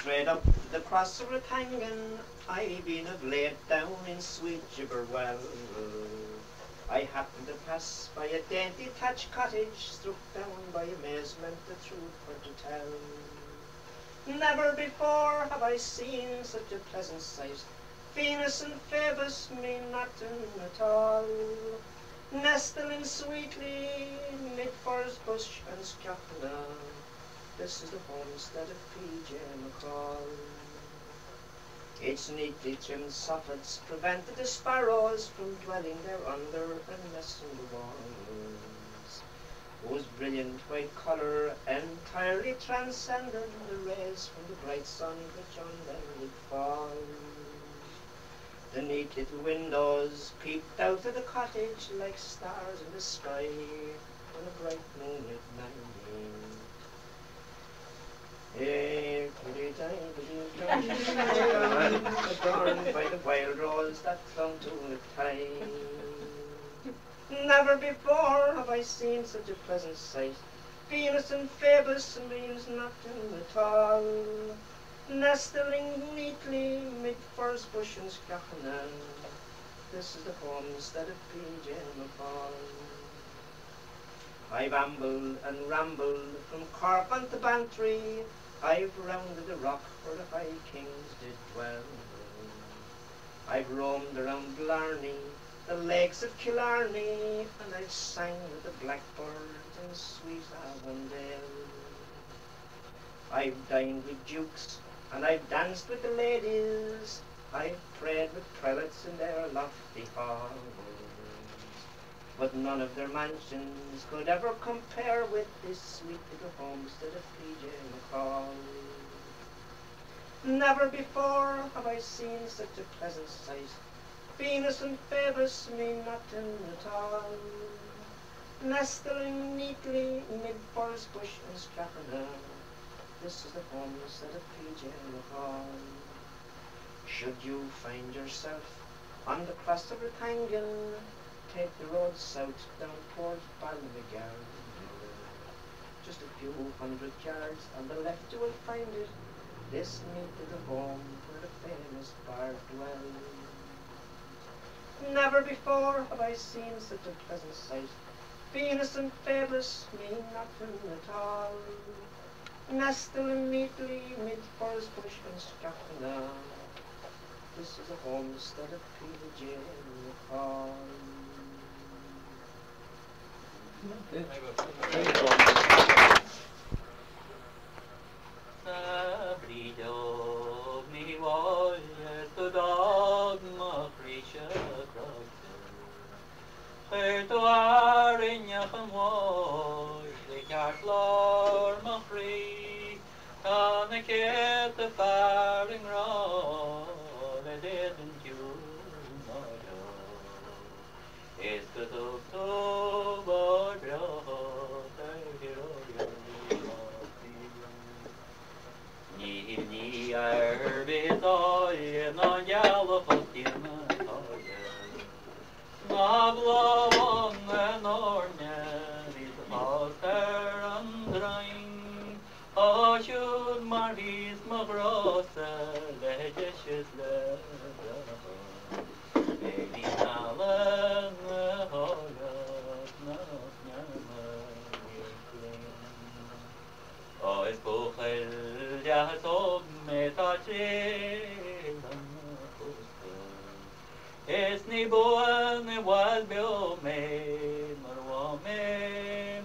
Straight up the cross of Rathangan, I been have laid down in sweet Gibberwell. I happened to pass by a dainty thatched cottage, struck down by amazement the truth for to tell. Never before have I seen such a pleasant sight. Venus and Phoebus mean nothing at all. Nestling sweetly mid furze bush and scaffold. This is the homestead of P.J. McCall. Its neatly trimmed soffits prevented the sparrows from dwelling there under and nesting the walls, whose brilliant white colour entirely transcended the rays from the bright sun which on them would fall. The neat little windows peeped out of the cottage like stars in the sky on a bright moonlit night. Adorned by the wild rose that clung to the tide. Never before have I seen such a pleasant sight. Venus and Phoebus means nothing at all. Nestling neatly mid furze bush and scaffold. This is the homestead of P.J. McCall. I've ambled and rambled from Cork unto Bantry. I've rounded the rock where the high kings did dwell. I've roamed around Blarney, the lakes of Killarney, and I've sang with the blackbirds in sweet Avondale. I've dined with dukes, and I've danced with the ladies. I've prayed with prelates in their lofty halls. But none of their mansions could ever compare with this sweet little homestead of P.J. McCall. Never before have I seen such a pleasant sight. Venus and Phoebus mean nothing at all. Nestling neatly mid furze bush and scaffold. This is the homestead of P.J. McCall. Should you find yourself on the crest of Rathangan, take the road south down towards Ballymitty. Just a few hundred yards on the left you will find it. This neat little home where the famous bard dwells. Never before have I seen such a pleasant sight. Venus and Phoebus mean nothing at all. Nestling neatly mid furze bush and scaffold. This is the homestead of P.J. McCall. Bríd ní Mháille to Taghmon to Rinneach an Mháille ceart Machrí tá na céad a faring rá le déan ciú is the October Ní arbit áile ná gealafachtín ná blávan an orne ní fátar an drain áisiúd mar hís mar grása leide siad le Ní nála na háileach na Oes buchail deas og me tá tréil an chósta. Is ní bua na bhil beo me mar bhá me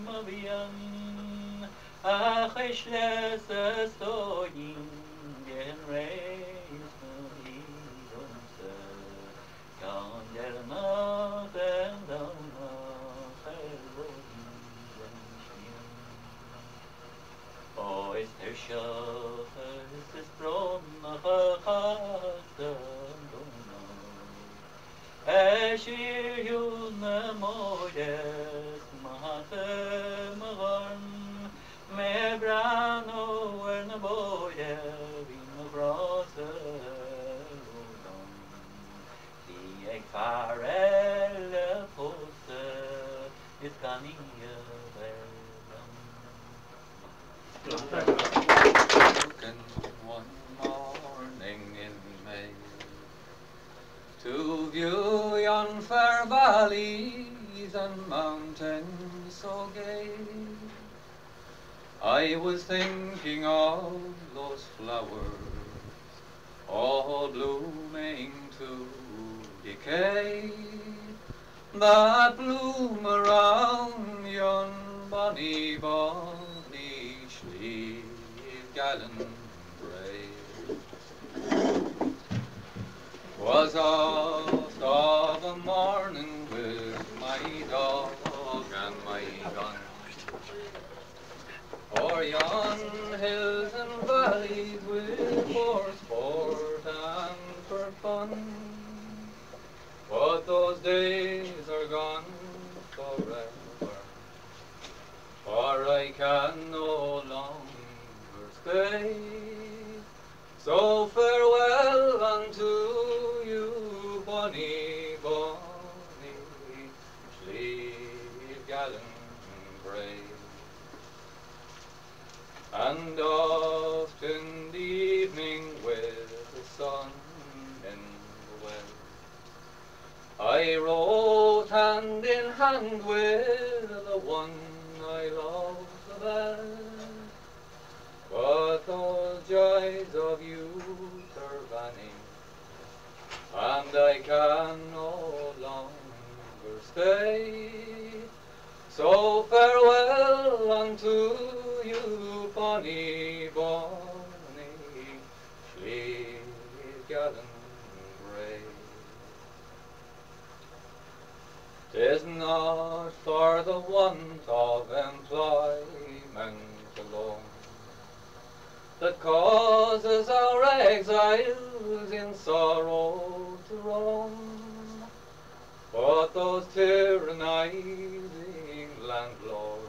ma bhíon a chais leis a stóidín den réis na bhíomsa gan Dermot an Duncormick Oes seochas is bronnach a chasta Siú na móides mátha ma gharm me brano na bóide hí na brása Bhí ag fear le pósta is ganíomh are valleys and mountains so gay. I was thinking of those flowers, all blooming to decay, that bloom around yon bonny Slieve, Gallen brave. 'Twas oft of a morning with my dog and my gun, o'er yon hills and valleys for sport and for fun. But those days are gone forever, for I can no longer stay. So farewell unto you, bonny Slieve, Gallen brave. And oft in the evening with the sun in the west, I rode hand in hand with the one I love the best. But those joys of youth are vanishing, and I can no longer stay. So farewell unto you, bonny Slieve, Gallen brave. 'Tis not for the want of employment alone that causes our exiles in sorrow to roam, but those tyrannizing landlords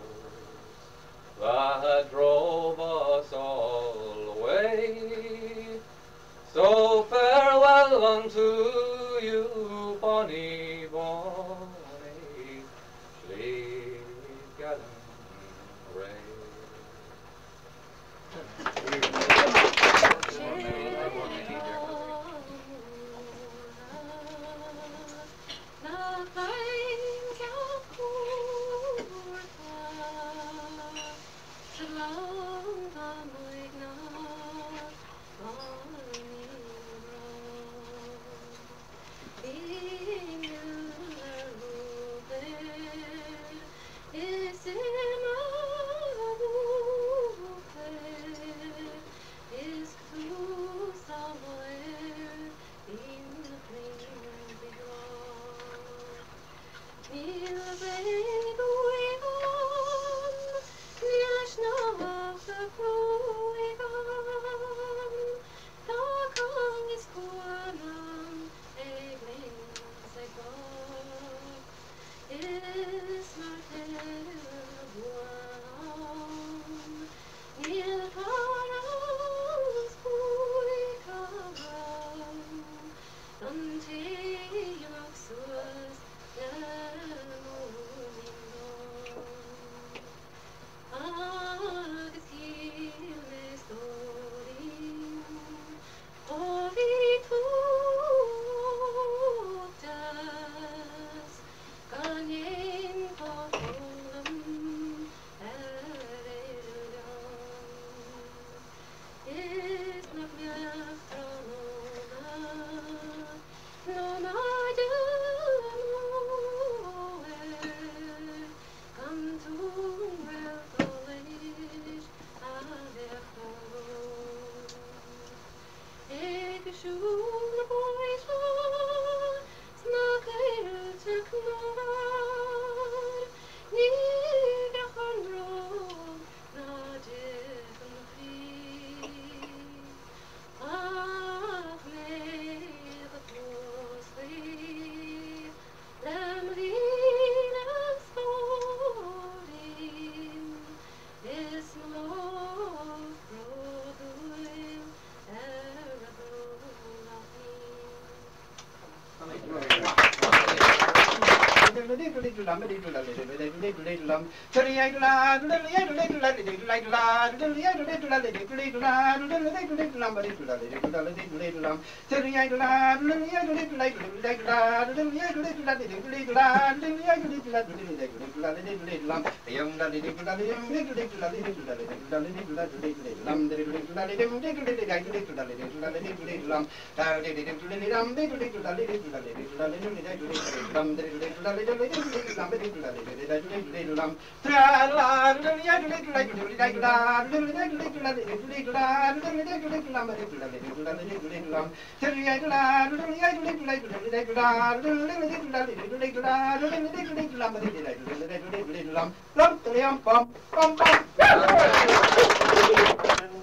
that drove us all away. So farewell unto you, bonny Slieve, Gallen brave.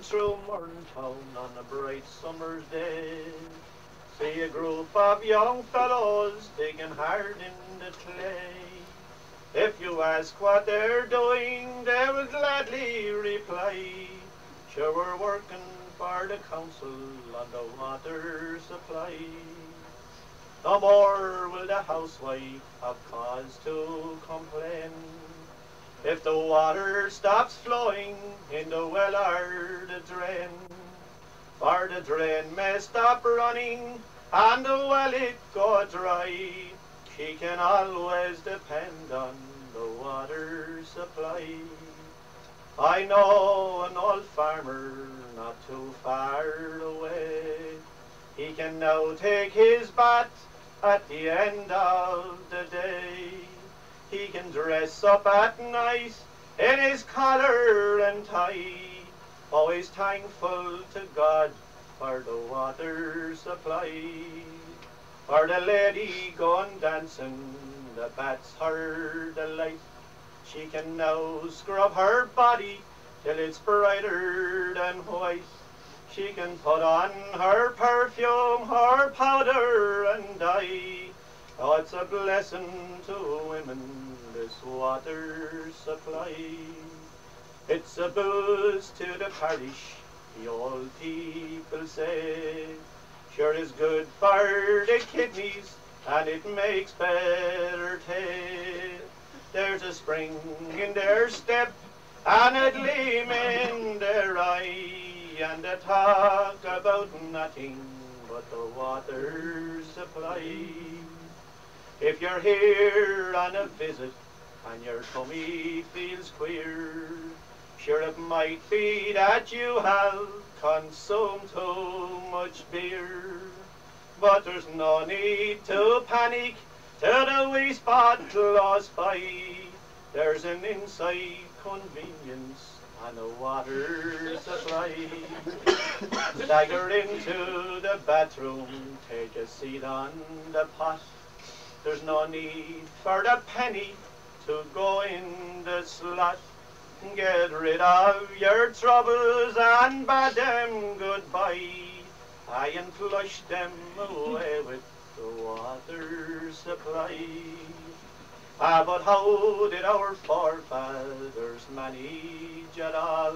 Through Murrintown on a bright summer's day, see a group of young fellows digging hard in the clay. If you ask what they're doing, they will gladly reply, sure we're working for the council on the water supply. No more will the housewife have cause to complain if the water stops flowing in the well or the drain. For the drain may stop running and the well it go dry, she can always depend on the water supply. I know an old farmer not too far away, he can now take his bath at the end of the day. He can dress up at night in his collar and tie, always thankful to God for the water supply. For the lady gone dancing, the bath's her delight. She can now scrub her body till it's brighter than white. She can put on her perfume, her powder and dye. Oh, it's a blessing to women, this water supply. It's a boost to the parish, the old people say. Sure is good for the kidneys, and it makes better taste. There's a spring in their step, and a gleam in their eye, and they talk about nothing but the water supply. If you're here on a visit and your tummy feels queer, sure it might be that you have consumed too much beer. But there's no need to panic till the wee spot close by. There's an inside convenience and a water supply. Stagger into the bathroom, take a seat on the pot. There's no need for the penny to go in the slot. Get rid of your troubles and bid them goodbye, aye, and flush them away with the water supply. Ah, but how did our forefathers manage it all?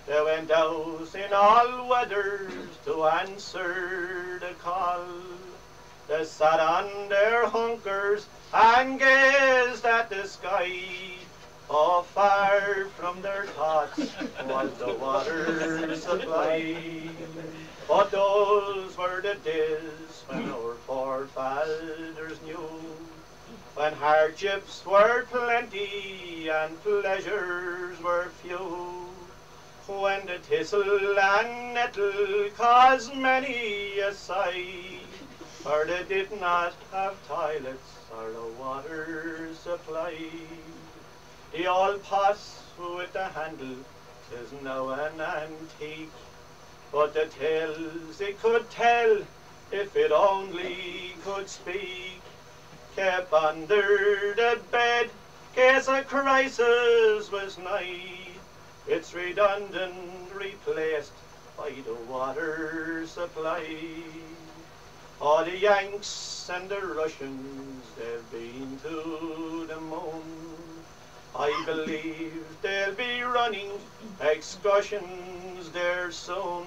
They went out in all weathers to answer the call. They sat on their hunkers and gazed at the sky. Oh, far from their thoughts was the water supply. But those were the days when our forefathers knew, when hardships were plenty and pleasures were few, when the thistle and nettle caused many a sigh, for they did not have toilets or the water supply. The old pot with the handle is now an antique, but the tales it could tell, if it only could speak, kept under the bed, case a crisis was nigh. It's redundant, replaced by the water supply. All the Yanks and the Russians, they've been to the moon. I believe they'll be running excursions there soon.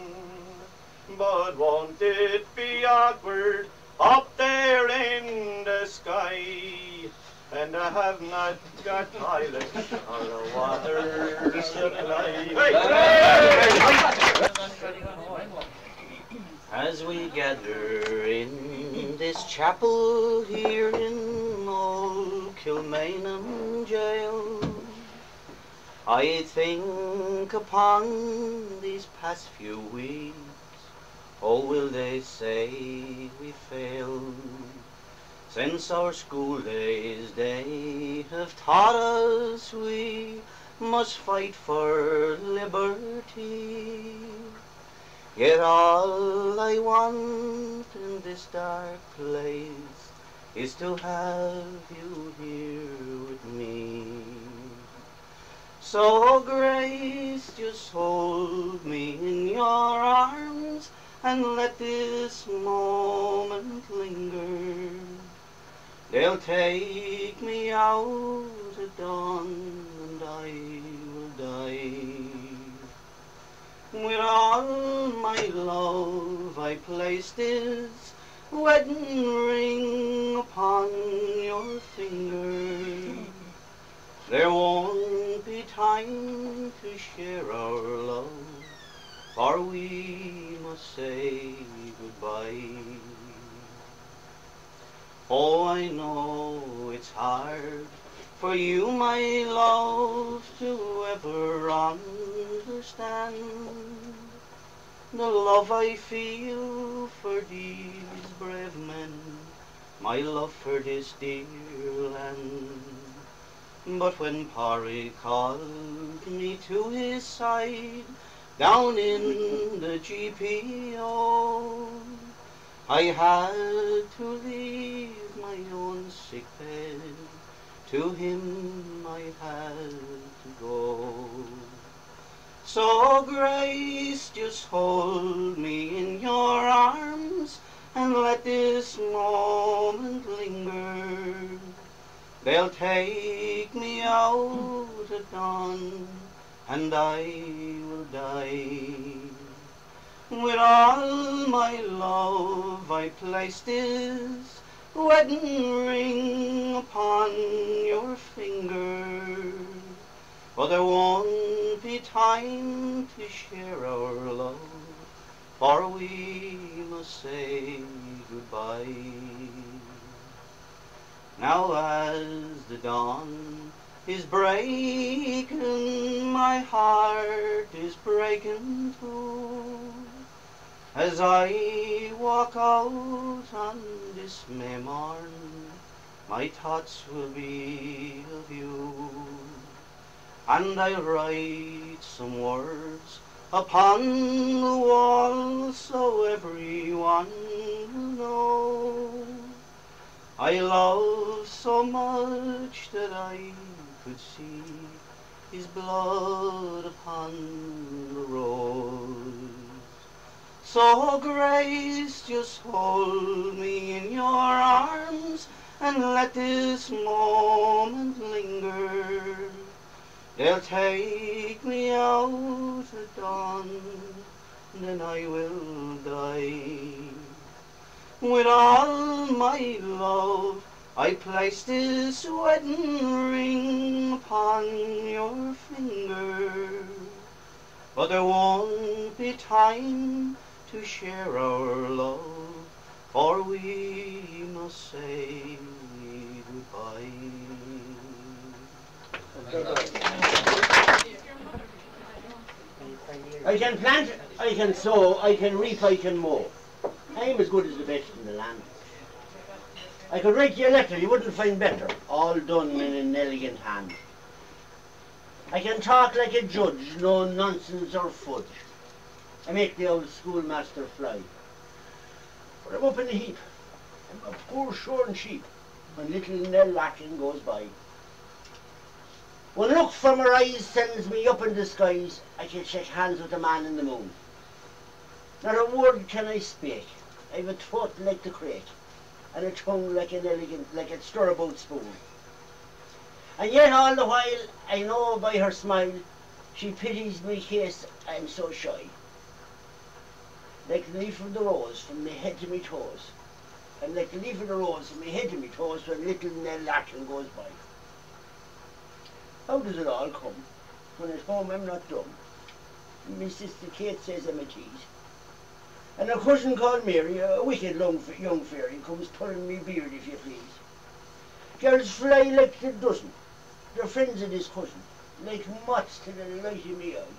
But won't it be awkward up there in the sky, and I have not got toilet or a water supply. As we gather in this chapel here in old Kilmainham jail, I think upon these past few weeks. Oh, will they say we failed? Since our school days they have taught us we must fight for liberty. Yet all I want in this dark place is to have you here with me. So Grace, just hold me in your arms and let this moment linger. They'll take me out at dawn and I will die. With all my love I place this wedding ring upon your finger. There won't be time to share our love, for we must say goodbye. Oh, I know it's hard for you, my love, to ever understand the love I feel for these brave men, my love for this dear land. But when Parry called me to his side down in the GPO, I had to leave my own sick bed. To him I had to go. So Grace, just hold me in your arms and let this moment linger. They'll take me out at dawn and I will die. With all my love I place this wedding ring upon your finger, but there won't be time to share our love, for we must say goodbye. Now as the dawn is breaking, my heart is breaking too. As I walk out on this May morn, my thoughts will be of you. And I'll write some words upon the wall so everyone will know I love so much that I could see his blood upon the rose. So Grace, just hold me in your arms and let this moment linger. They'll take me out at dawn, then I will die. With all my love I place this wedding ring upon your finger, but there won't be time to share our love, for we must say goodbye. I can plant, I can sow, I can reap, I can mow. I'm as good as the best in the land. I could write you a letter you wouldn't find better, all done in an elegant hand. I can talk like a judge, no nonsense or fudge. I make the old schoolmaster fly. But I'm up in a heap. I'm a poor shorn sheep when little Nell Larkin goes by. One look from her eyes sends me up in the skies. I can shake hands with the man in the moon. Not a word can I speak. I've a throat like the crake, and a tongue like an elegant, like a stir-about spoon. And yet all the while I know by her smile she pities me case I'm so shy. Like the leaf of the rose from my head to my toes. I'm like the leaf of the rose from my head to my toes when little Nell Larkin goes by. How does it all come? When at home I'm not dumb. My sister Kate says I'm a tease. And a cousin called Mary, a wicked young fairy, comes pulling me beard, if you please. Girls fly like the dozen. They're friends of this cousin, like moths to the light in the eye.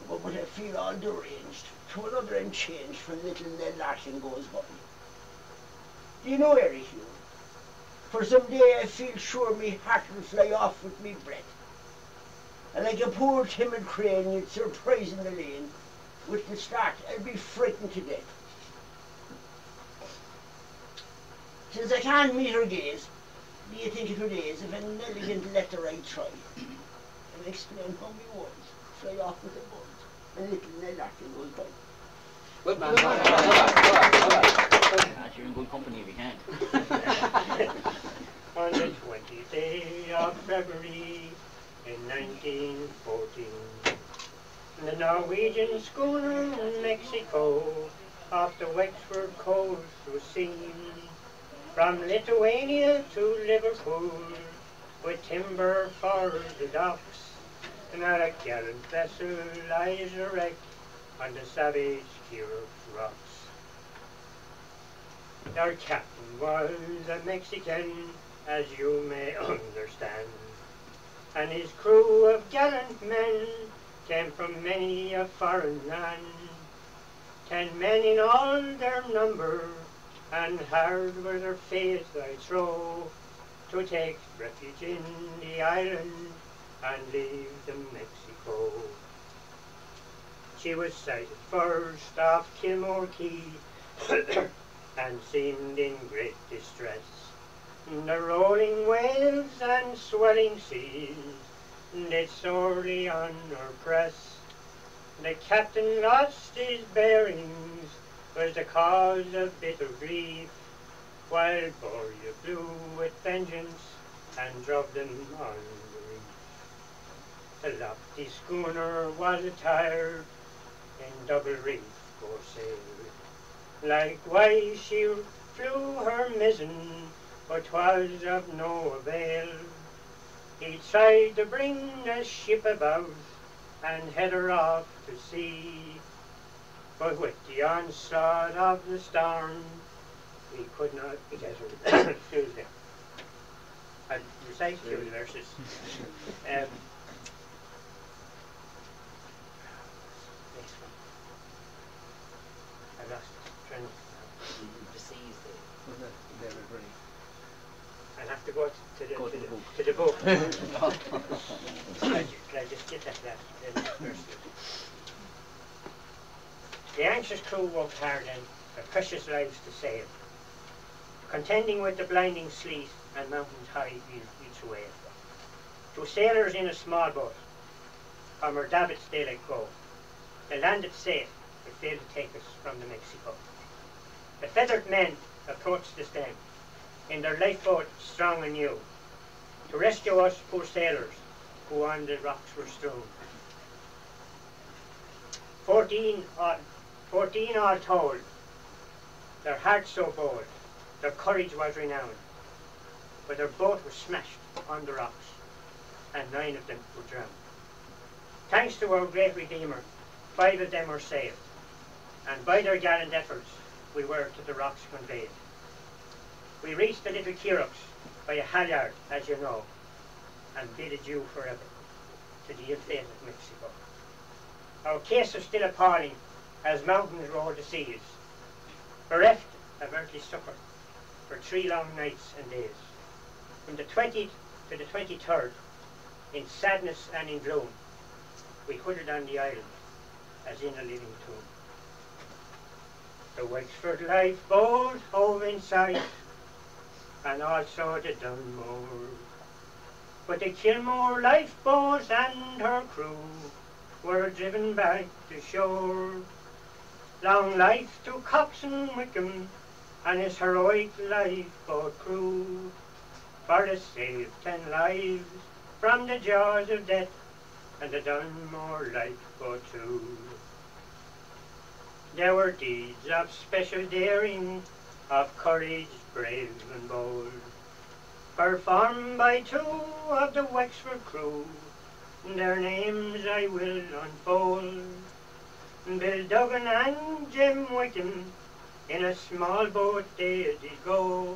But I feel all deranged. To another I'm changed when little Nell Larkin goes by. Do you know, Eric, you? For some day I feel sure me heart will fly off with me breath. And like a poor timid crane, you'd surprise in the lane. With the start, I'll be frightened to death. Since I can't meet her gaze, do you think it would aise if an elegant letter I try and explain how me words fly off with the buzz and little Nell Larkin goes by? Good man. You're in good company if you can. On the 20th day of February in 1914, the Norwegian schooner Mexico off the Wexford coast was seen from Lithuania to Liverpool with timber for the docks, and not a gallant vessel lies erect on the savage Kirk rocks. Our captain was a Mexican, as you may understand, and his crew of gallant men came from many a foreign land. 10 men in all their number, and hard were their fate, I trow, to take refuge in the island and leave the Mexico. She was sighted first off Kilmuckridge and seemed in great distress. The rolling waves and swelling seas did sorely on her press. The captain lost his bearings, was the cause of bitter grief, while Bhuartha blew with vengeance and drove them on the reef. The lofty schooner was attired in double reef foresail. Likewise she flew her mizzen, but 'twas of no avail. He tried to bring the ship about and head her off to sea, but with the onslaught of the storm he could not get her. Excuse me. I'll recite a few verses. Next one. I lost it. I'll have to go to the book. Can I just get that first? The anxious crew worked hard and their precious lives to save, contending with the blinding sleet and mountains high each way. 2 sailors in a small boat, from her davits they let go. They landed safe, but failed to take us from the Mexico. The feathered men approached the stem, in their lifeboat strong and new, to rescue us poor sailors who on the rocks were strewn. 14 all told, their hearts so bold, their courage was renowned, but their boat was smashed on the rocks, and 9 of them were drowned. Thanks to our great Redeemer, 5 of them were saved, and by their gallant efforts we were to the rocks conveyed. We reached the little Kirks by a halyard, as you know, and bid adieu forever to the ill-fated Mexico. Our case was still appalling as mountains rolled the seas, bereft of earthly succour for 3 long nights and days. From the 20th to the 23rd, in sadness and in gloom, we huddled on the island as in a living tomb. The Wexford lifeboat hove in sight, and also the Dunmore. But the Kilmore lifeboat and her crew were driven back to shore. Long life to Coxswain Wickham and his heroic lifeboat crew, for they saved 10 lives from the jaws of death, and the Dunmore lifeboat too. There were deeds of special daring, of courage brave and bold, performed by two of the Wexford crew. Their names I will unfold. Bill Duggan and Jim Wickham, in a small boat they did go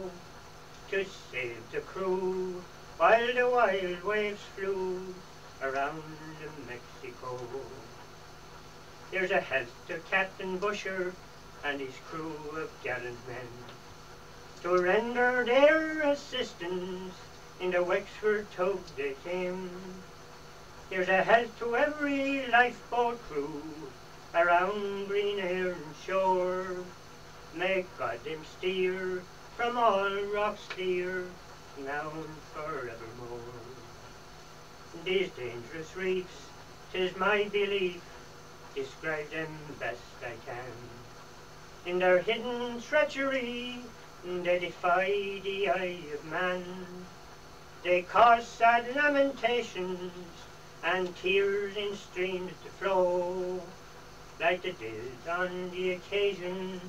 to save the crew while the wild waves flew around Mexico. Here's a health to Captain Busher and his crew of gallant men, to render their assistance in the Wexford tug they came. Here's a health to every lifeboat crew around green Erin shore. May God them steer from all rocks clear, now and forevermore. These dangerous reefs, 'tis my belief, describe them best I can. In their hidden treachery, they defy the eye of man. They cause sad lamentations and tears in streams to flow, like they did on the occasion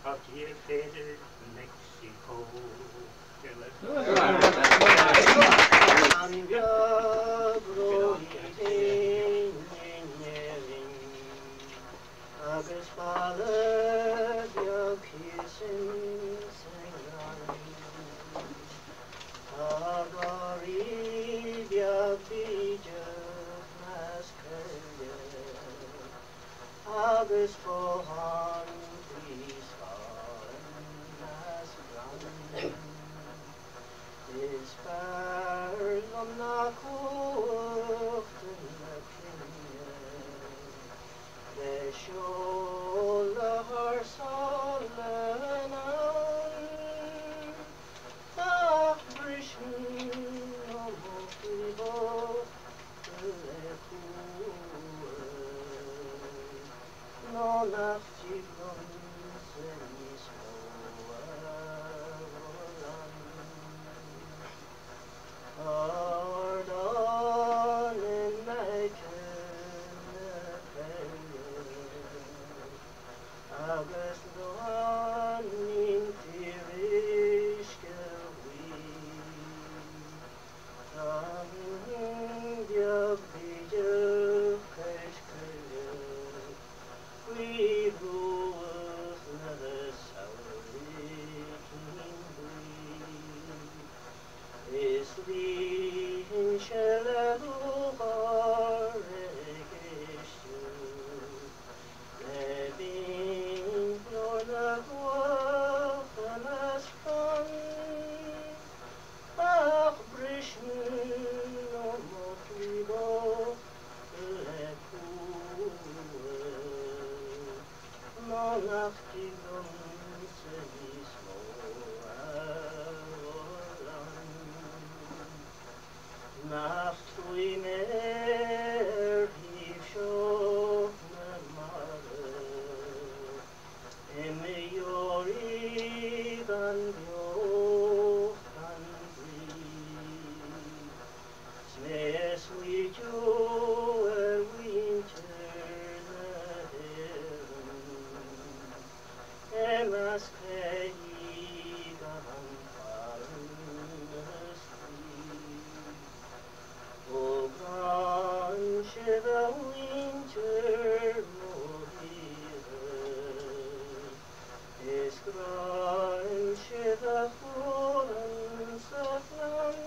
of the ill-fated Mexico. Agus Father, your kissing sing on. Agori, your bija, masquerade. Agus Bohan, please, as ground. Is far on the court in the they show the horse all and on. Ach, Brischen, no more no nachtig uns is Ardon in my Agus Lohan in Tirishke we ruleth the is Slieve shall bar against you. Living nor the wealth and as fun. Ach, Brischen, no more go, let cool. No nachtig uns is Nacht we mer hief scho na mare Emme jori dan bjoch dan brie Smear sweet joe winter na heaven Emmas kei gan O branche the winter is branche the fallen safran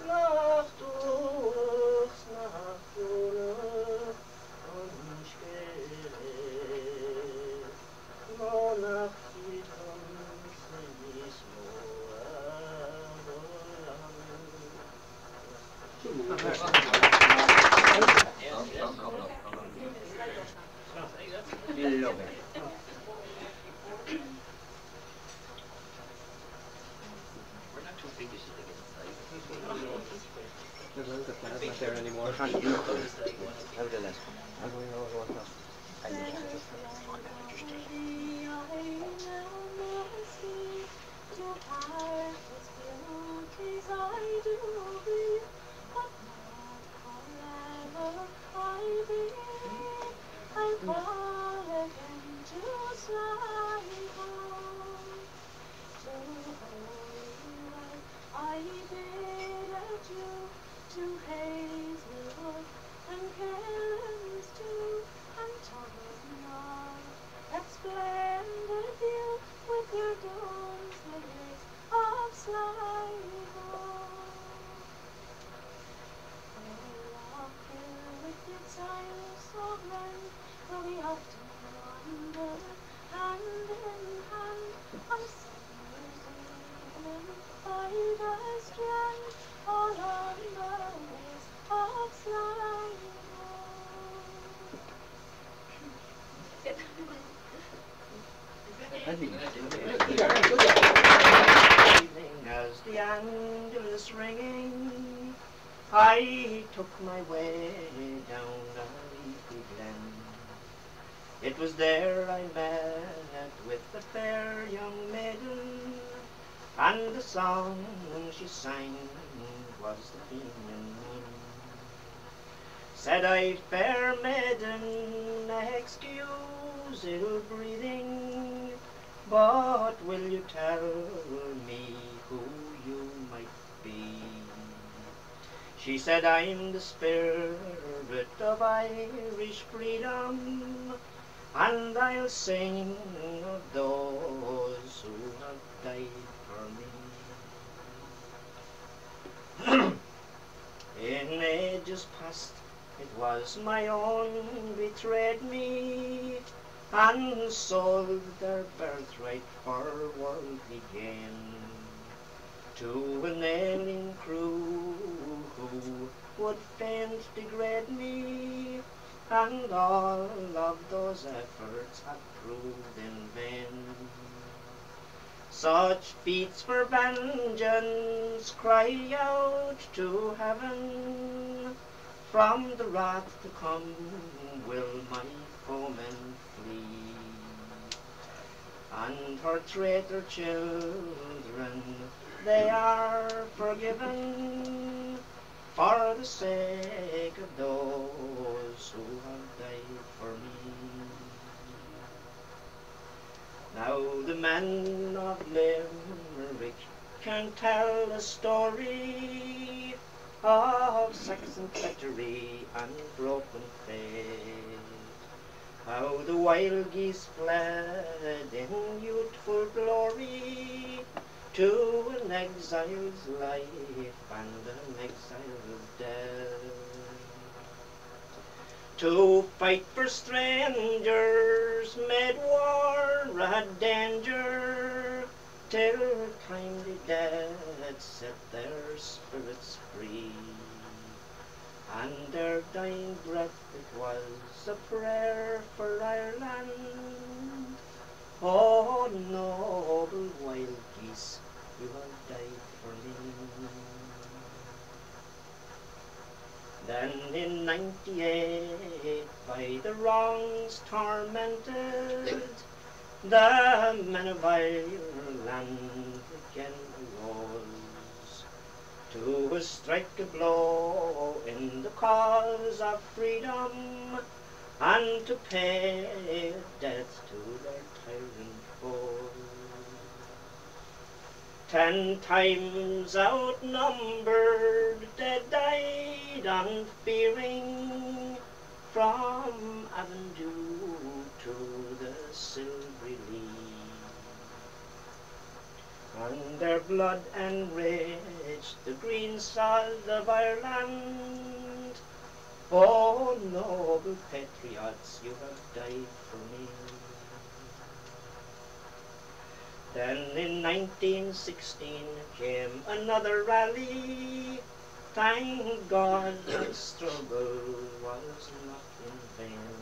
Nacht durchs Nacht no Nacht die The plan's not there anymore. Nevertheless. As the anvil is ringing, I took my way down the leafy glen. It was there I met with the fair young maiden, and the song she sang was the Fionnan. Said I, fair maiden, excuse ill breathing, but will you tell me who you might be? She said, I'm the spirit of Irish freedom, and I'll sing of those who have died for me. In ages past it was my own betrayed me, and sold their birthright for worldly gain, to an ailing crew who would fain degrade me, and all of those efforts had proved in vain. Such feats for vengeance cry out to heaven, from the wrath to come will my foemen flee, and her traitor children they are forgiven, for the sake of those who have died for me. Now the men of Limerick can tell a story of Saxon treachery and broken faith, how the wild geese fled in youthful glory to an exile's life and an exile's death, to fight for strangers made war a danger, till timely death set their spirits free, and their dying breath it was a prayer for Ireland. Oh, noble wild geese, you have died for me. Then in 98, by the wrongs tormented, the men of Ireland again arose to strike a blow in the cause of freedom, and to pay death to their tyrant foes. 10 times outnumbered they died unfearing, from Avondhu to the Silvery Lee, and their blood enriched the green sod of Ireland. Oh, noble patriots, you have died for me. Then in 1916 came another rally. Thank God the struggle was not in vain.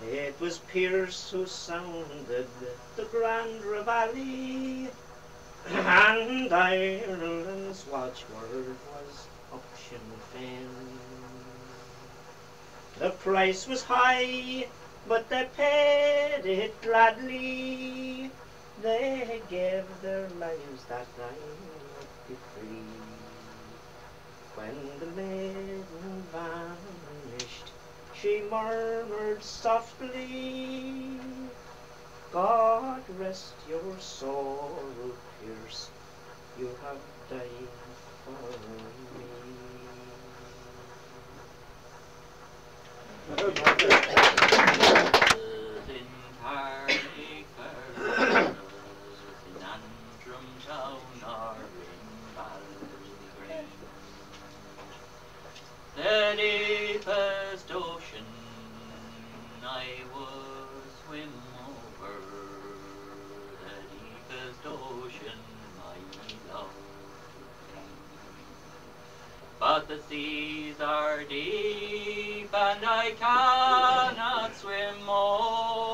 It was Pierce who sounded the grand reveille, and Ireland's watchword was up Sinn Féin. The price was high, but they paid it gladly. They gave their lives that I might be free. When the maiden vanished, she murmured softly, God rest your soul, Pierce, you have died for me. The deepest ocean I would swim over, the deepest ocean my love to be. But the seas are deep and I cannot swim over.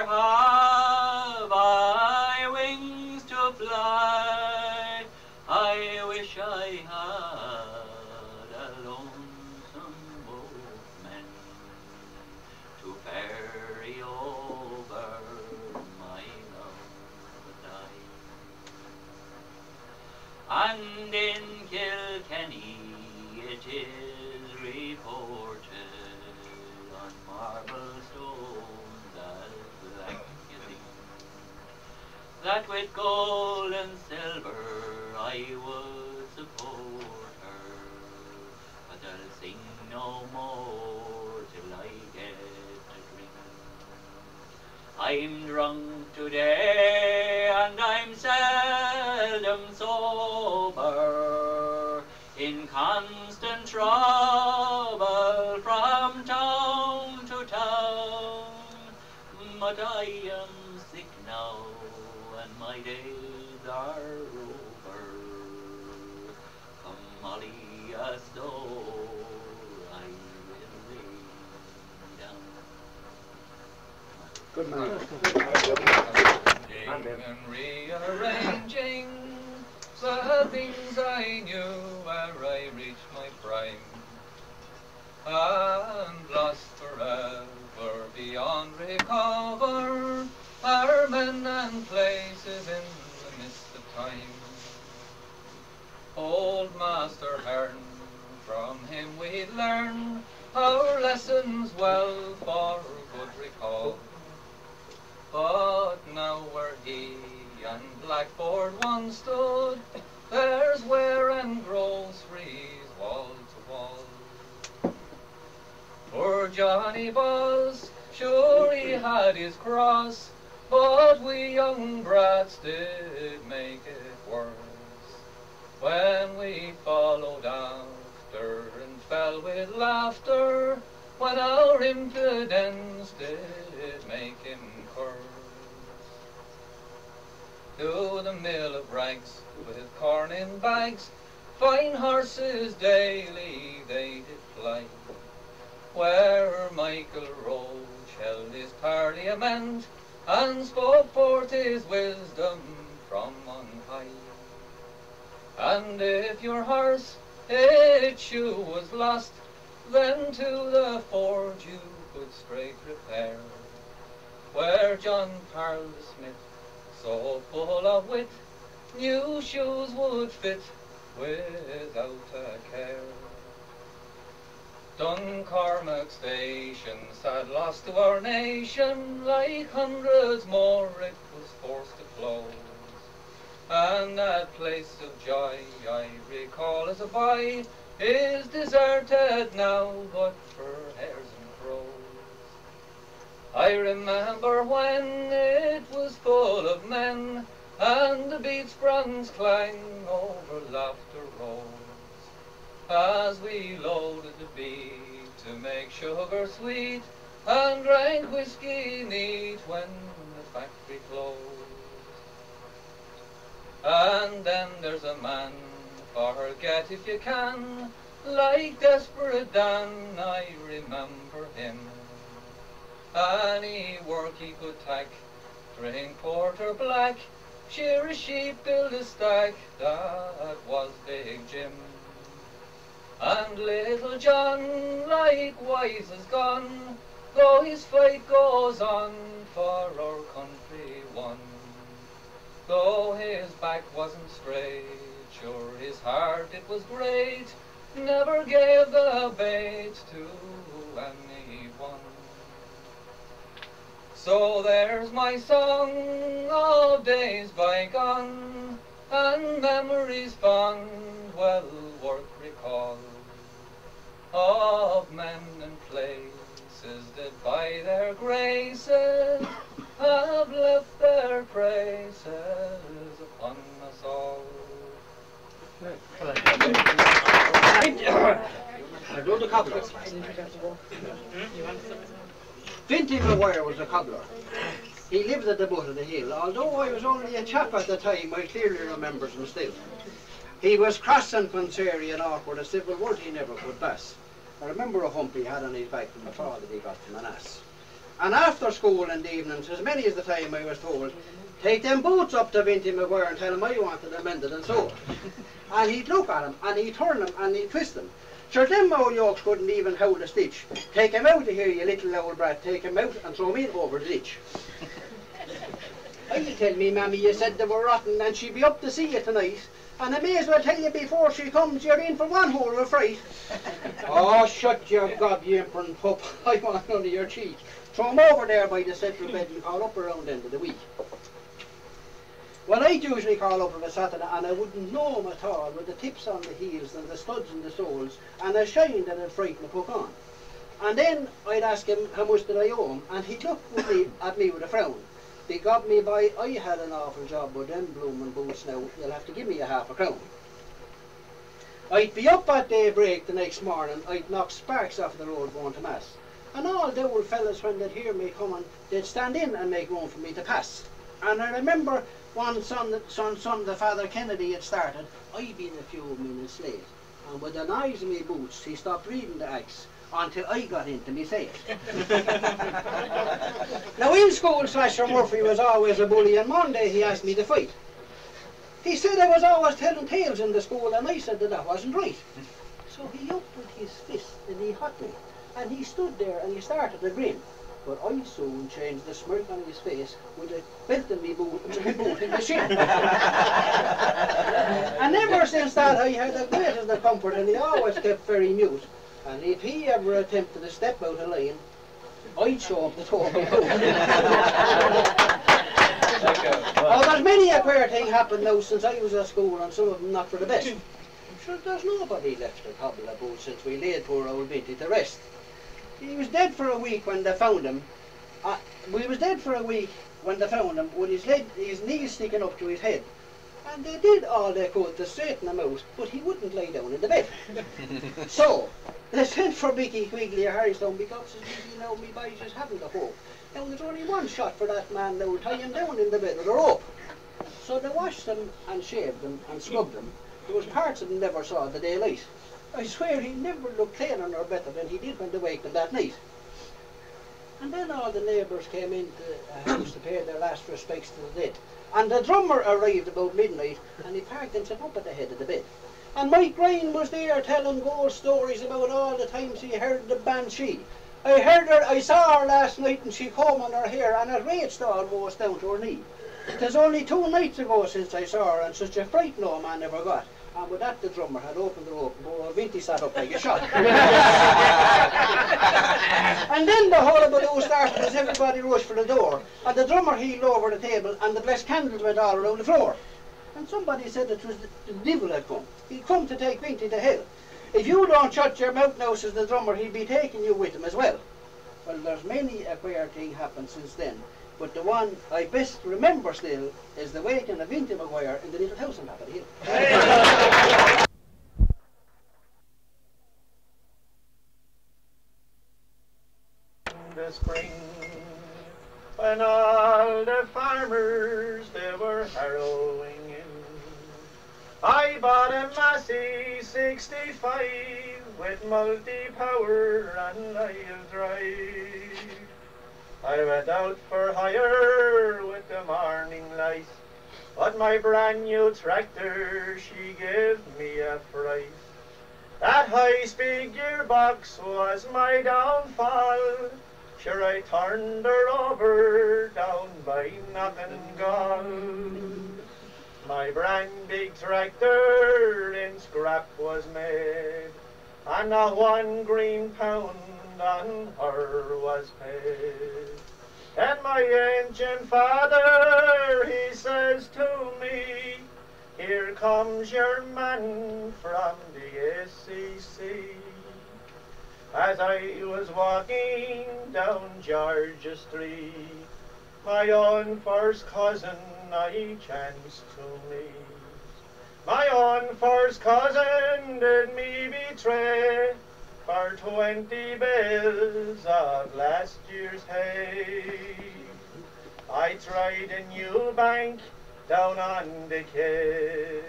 have I wings to fly. I wish I had a lonesome boatman to ferry over my love and and in Kilkenny it is reported on marble stones as black as ink, that with gold and silver I would support her, but I'll sing no more till I get a drink. I'm drunk today and I'm seldom sober, in constant trouble from town to town, but I am sick now and my days are over. Come Molly a store, I will lay down. Good man. And rearranging the things I knew where I reached my prime, and lost forever beyond recover, are men and places in the mist of time. Old Master Hearn, from him we learn our lessons well for good recall. But now where he and blackboard once stood, there's ware and groceries wall to wall. Poor Johnny Balls, sure he had his cross, but we young brats did make it worse, when we followed after and fell with laughter, when our impudence did make him curse. To the mill of rags with corn in bags, fine horses daily they did fly, where Michael Roche held his parliament and spoke forth his wisdom from on high. And if your horse its shoe was lost, then to the forge you could straight repair, where John Parle the smith, so full of wit, new shoes would fit without a care. Duncormick station, sad loss to our nation, like hundreds more it was forced to close. And that place of joy I recall as a boy is deserted now but for hares and crows. I remember when it was full of men, and the beats bronze clang over laughter rose, as we loaded the beat to make sugar sweet, and drank whiskey neat when the factory closed. And then there's a man, forget if you can, like Desperate Dan, I remember him. Any work he could tack, drink porter black, shear a sheep, build a stack, that was Big Jim. And Little John likewise is gone, though his fight goes on for our country won. Though his back wasn't straight, sure his heart it was great, never gave the bait to anyone. So there's my song of days bygone, and memories fond, well worth recall, of men and places that by their graces have left their traces upon us all. I do the cobbler. Vinty Maguire was a cobbler. He lived at the foot of the hill. Although I was only a chap at the time, I clearly remember him still. He was cross and contrary and awkward, a civil word he never could pass. I remember a hump he had on his back from the fall that he got from an ass. And after school in the evenings, as many as the time I was told, take them boots up to Vinty Maguire and tell him I wanted them mended and so. And he'd look at him, and he'd turn them, and he'd twist them. Sure, them old yokes couldn't even hold a stitch. Take him out of here, you little old brat, take him out and throw me over the ditch. You tell me, mammy, you said they were rotten and she'd be up to see you tonight. And I may as well tell you before she comes, you're in for one hole of a fright. Oh, shut your gob, you impering pup. I want none of your cheek. Throw him over there by the central bed and call up around the end of the week. Well, I'd usually call up on a Saturday and I wouldn't know him at all, with the tips on the heels and the studs in the soles and a shine that'd frighten the puck on. And then I'd ask him how much did I owe him, and he'd look at me with a frown. They got me by, I had an awful job with them bloomin' boots now, you'll have to give me a half a crown. I'd be up at daybreak the next morning, I'd knock sparks off the road going to mass. And all the old fellas, when they'd hear me coming, they'd stand in and make room for me to pass. And I remember one Sunday, Father Kennedy had started, I'd been a few minutes late. And with the noise of me boots, he stopped reading the acts until I got into me face. Now in school, Slasher Murphy was always a bully, and Monday he asked me to fight. He said I was always telling tales in the school, and I said that wasn't right. So he upped with his fist and he hit me, and he stood there and he started to grin. But I soon changed the smirk on his face with a belt in me boot in the shin. And ever since that I had the greatest of comfort, and he always kept very mute. And if he ever attempted to step out of line, I'd show him the talking boot. Oh, there's many a queer thing happened now since I was at school, and some of them not for the best. Sure, there's nobody left to cobble a boot since we laid poor old Vinty to rest. He was dead for a week when they found him. We was dead for a week when they found him, with his knees sticking up to his head. And they did all they could to straighten him out, but he wouldn't lie down in the bed. So, they sent for Mickey Quigley of Hayestown, because you know, me boys just haven't a hope. Now there's only one shot for that man now, tie him down in the bed with a rope. So they washed him and shaved him and scrubbed him. There was parts of him never saw the daylight. I swear he never looked cleaner nor better than he did when they waked him that night. And then all the neighbours came into the house to pay their last respects to the dead. And the drummer arrived about midnight, and he parked himself up at the head of the bed. And Mike Green was there telling ghost stories about all the times he heard the banshee. I saw her last night, and she comb on her hair, and it raged almost down to her knee. 'Tis only 2 nights ago since I saw her, and such a fright no man ever got. And with that the drummer had opened the rope, and poor Vinty sat up like a shot. And then the hullabaloo started as everybody rushed for the door, and the drummer heeled over the table, and the blessed candles went all around the floor. And somebody said it was the devil had come. He'd come to take Vinty to hell. If you don't shut your mouth now, says the drummer, he'll be taking you with him as well. Well, there's many a queer thing happened since then, but the one I best remember still is the waking of Vinty Maguire in the little house on top of the hill. The spring, when all the farmers they were harrowing in, I bought a Massey 65 with multi-power and I'll drive. I went out for hire with the morning light, but my brand new tractor, she gave me a fright. That high-speed gearbox was my downfall. Sure, I turned her over down by Knockangal. My brand big tractor in scrap was made, and not 1 green pound on her was paid. And my ancient father, he says to me, here comes your man from the SCC. As I was walking down Georgia Street, my own first cousin I chanced to meet. My own first cousin did me betray for 20 bills of last year's hay. I tried a new bank down on the quay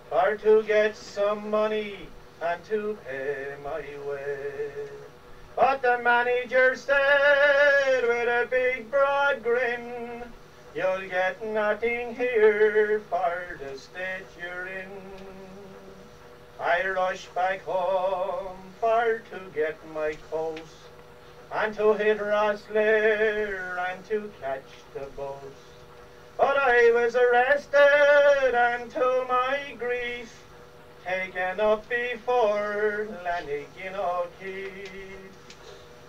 for to get some money and to pay my way. But the manager said with a nothing here for the state you're in. I rush back home for to get my coat and to hit Rosslare and to catch the boat. But I was arrested and to my grief taken up before Lanigan O'Keefe.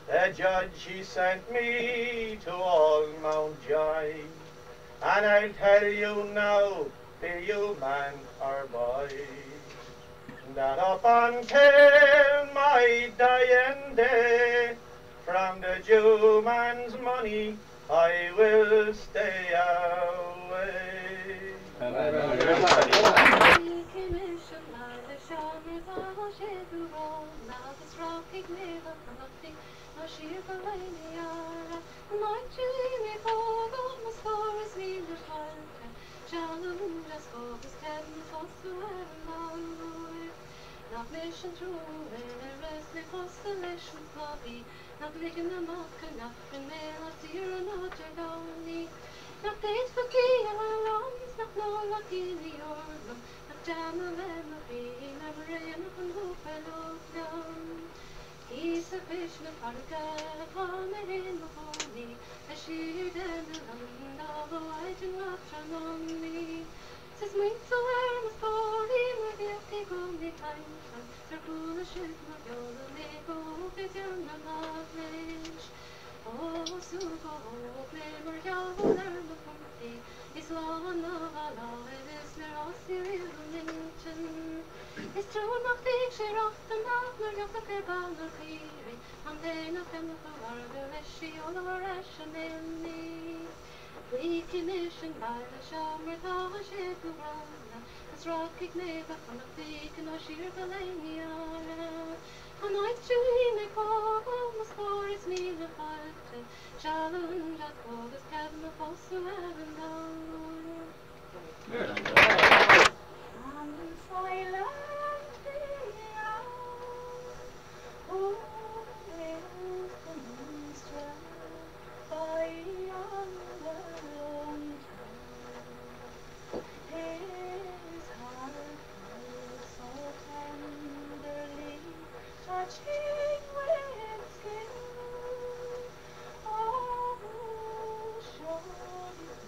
The judge, he sent me to Old Mountjoy, and I'll tell you now, be you man or boy, that up until my dying day, from the Jew man's money I will stay away. Not mission through a wrestling constellation hobby, not licking the mock and not in mail, not dear and not your not days for key and alarms, not no lucky in the organ, not jam of memory, memory and nothing who fell down. He's a fish in a parka, coming in the honey, a sheer down the land of the white and rock on me. Says me so I'm a story, my dear, take on the time. They're foolish if my girl and they go up with your knowledge. Oh, so go, glimmer, y'all will learn the country. It's law and law, it is near us here in Linton. It's true, not the share of the mouth, nor of the cabal, nor theory. And they not them of the warrior, as she all over Russian in me. We commissioned by the Shelmalier, the ship of Rana, as rocky neighbor from a peak and a sheer Ballymitty. And I dream a call, almost for it's me the fight. Challenge at all this cabin of us who haven't done. And silent the hour, oh, there's the minstrel by yonder lone town. His heart was so tenderly touching with skill. Oh, surely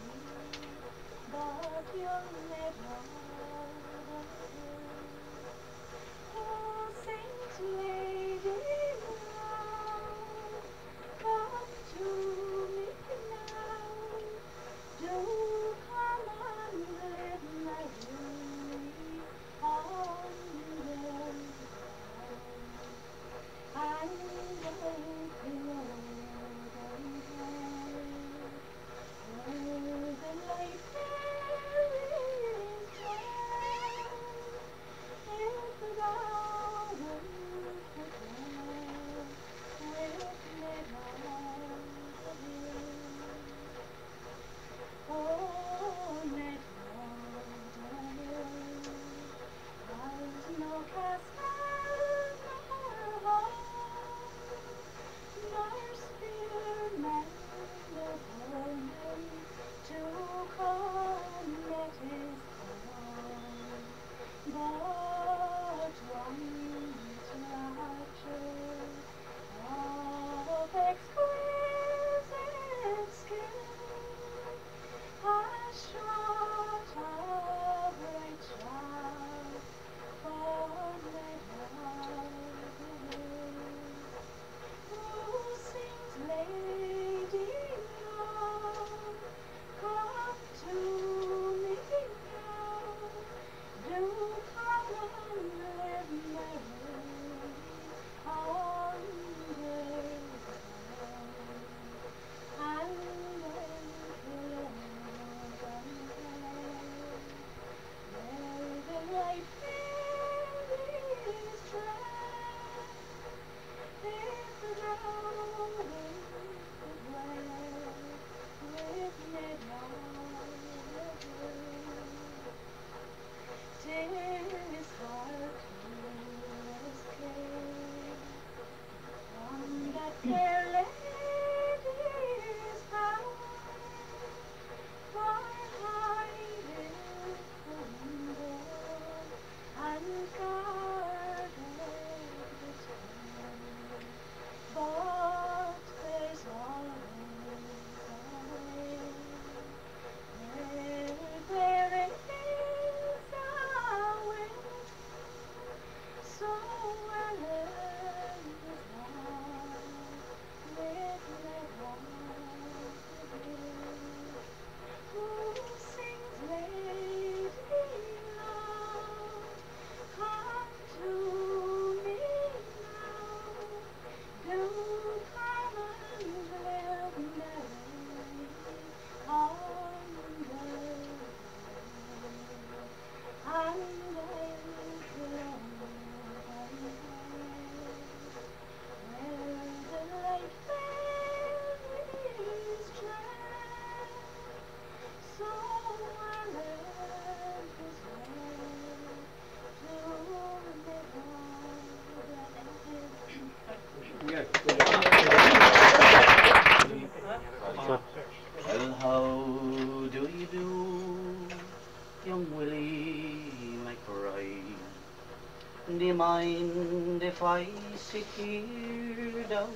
if I sit here down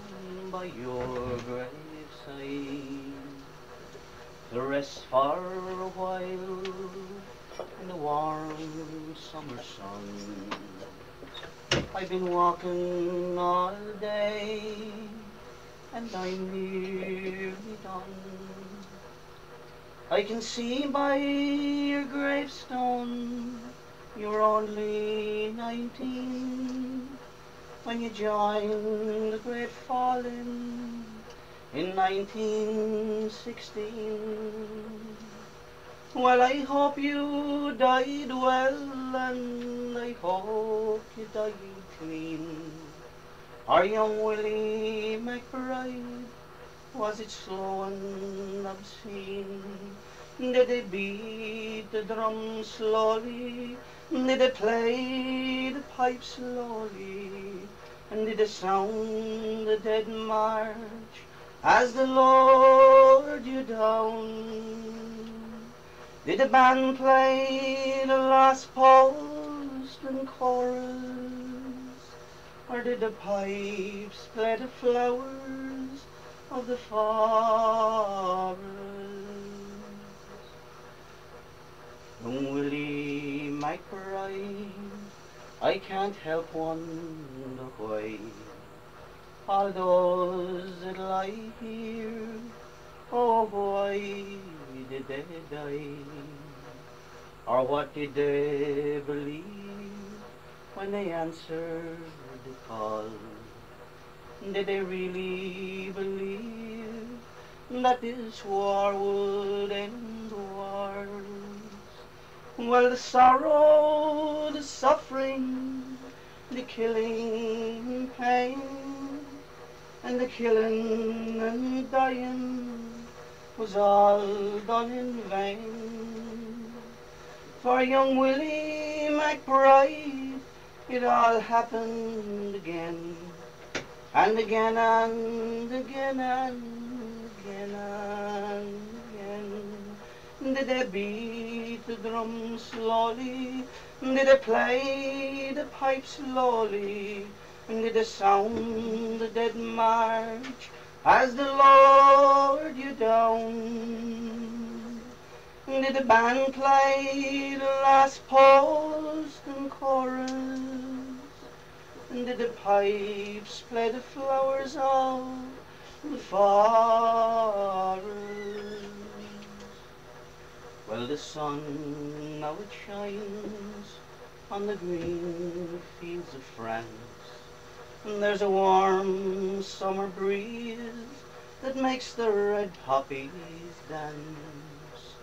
by your graveside to rest for a while in the warm summer sun. I've been walking all day and I'm nearly done. I can see by your gravestone you're only 19 when you joined the great falling in 1916. Well, I hope you died well, and I hope you died clean. Our young Willie McBride, was it slow and obscene? Did they beat the drum slowly? Did they play the pipe slowly? And did they sound the dead march as they lowered you down? Did the band play the last post and chorus? Or did the pipes play the flowers of the forest? Young Willie McBride, I can't help wonder why all those that lie here, oh, why did they die? Or what did they believe when they answered the call? Did they really believe that this war would end wars? Well, the sorrow, the suffering, the killing pain, and the killing and dying was all done in vain. For young Willie McBride, it all happened again, and again and again and again and again. Did they beat the drum slowly? Did they play the pipe slowly? And did they sound the dead march as they lowered you down? And did the band play the last post and chorus? And did the pipes play the flowers of the forest? Well, the sun now it shines on the green fields of France, and there's a warm summer breeze that makes the red poppies dance.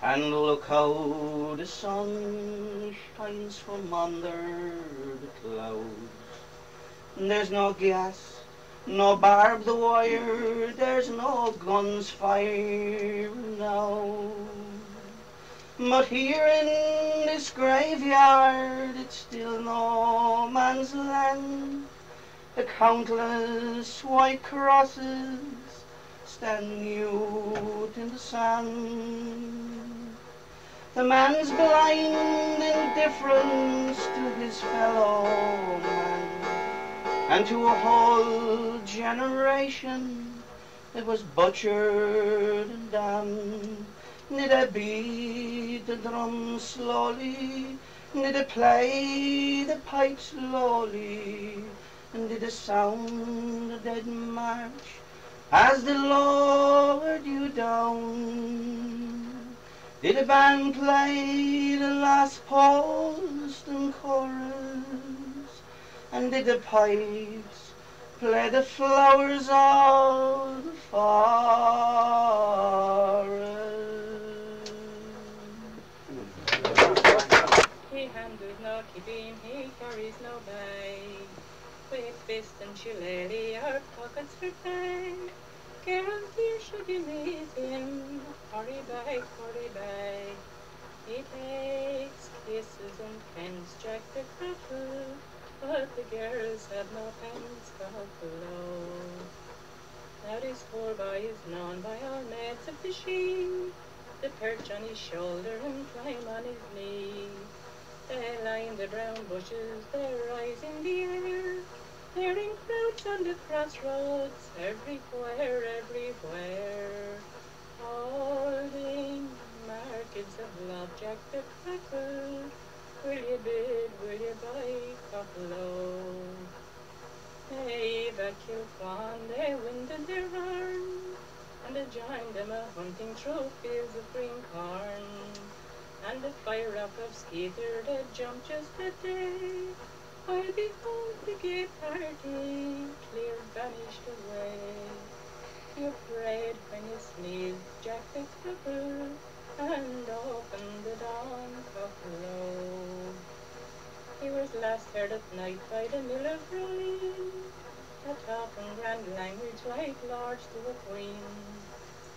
And look how the sun shines from under the clouds. And there's no gas, no barbed wire, there's no guns firing now. But here in this graveyard, it's still no man's land. The countless white crosses stand mute in the sand. The man's blind indifference to his fellow man, and to a whole generation that was butchered and damned. Did they beat the drum slowly? Did they play the pipe slowly? And did they sound the dead march as they lowered you down? Did the band play the last post and chorus? And did the pipes play the flowers of the forest? He handles no keeping, he carries no bag. With fist and shillelagh, our pockets for pay. Girls, dear, should you meet him, hurry back, hurry back. He takes kisses and pens, Jack the Crapper, but the girls have no pens got below. Now this poor boy is known by all maids of the sheen, to perch on his shoulder and climb on his knee. They line the brown bushes, they rise in the air. They're in crowds on the crossroads, everywhere, everywhere. Holding markets of love, Jack the Cracker. Will you bid, will you buy cockalow? They've a Kilmuckridge, they winded their horn, and they joined them a hunting through fields of green corn. And the fire rock of Skeeter, they jumped just a day, while behold the gay party clear vanished away. You prayed when you sneezed, Jack the Cripple, and opened the dawn cockalow. He was last heard at night by the mill of Ryan, a talking grand language like lords to a queen.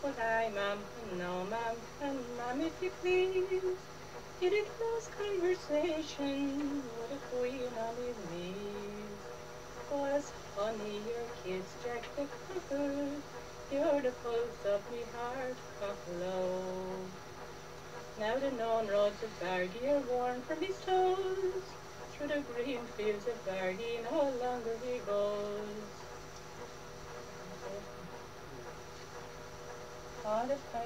But I, ma'am, and no, ma'am, and ma'am, if you please, he did close conversation with a queen on his knees. Was honey your kiss, Jack the Cripple? You're the pulse of me heart, cockalow. Now the known roads of Bargy are worn from his toes. Through the green fields of Bargy no longer he goes. All the fire